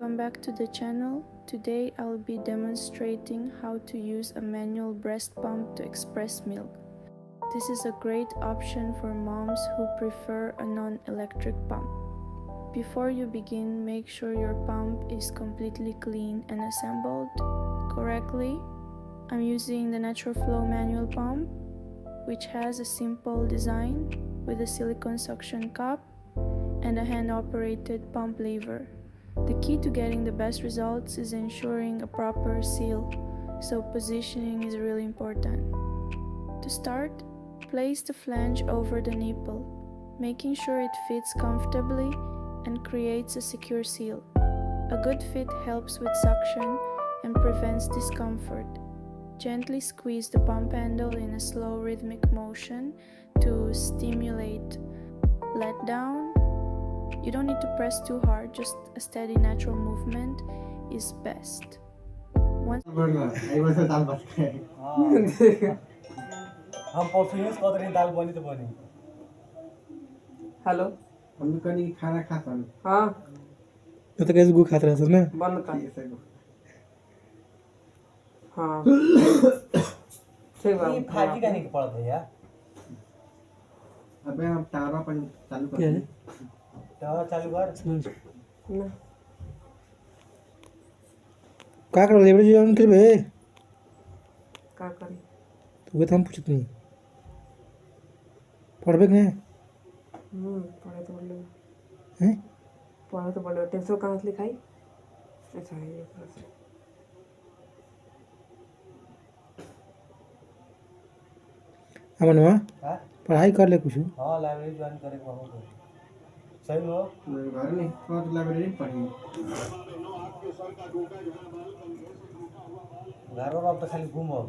Welcome back to the channel. Today I'll be demonstrating how to use a manual breast pump to express milk. This is a great option for moms who prefer a non-electric pump. Before you begin, make sure your pump is completely clean and assembled correctly. I'm using the Natural Flow manual pump, which has a simple design with a silicone suction cup and a hand-operated pump lever. The key to getting the best results is ensuring a proper seal, so positioning is really important. To start, place the flange over the nipple, making sure it fits comfortably and creates a secure seal. A good fit helps with suction and prevents discomfort. Gently squeeze the pump handle in a slow rhythmic motion to stimulate let down. You don't need to press too hard, just a steady natural movement is best. Once हम पर्छौँ कतरी दाल बनी त बनी hello हम कनी खाना खाछन् हाँ यो त गाइस गु खात रहेछ न बन्न त यसैको हाँ ठीक बा ये फाटी का नहीं पड़ता है यार अबे हम टावर पनि चालू के गर्छौँ टावर चालू गर ना काकर लेबर जी अंकल बे का करी तू के हम पूछत नहीं पढ़बे के पढ़े तो बोल हैं पढ़े तो बोल टेंशन कहाँ से लिखाई अच्छा है ये तरह से अमन हुआ हां पढ़ाई कर ले कुछ हां लाइब्रेरी ज्वाइन करे को हो सही हो मेरो घर नहीं पांच लाइब्रेरी पढी घर अब त खाली घुम हो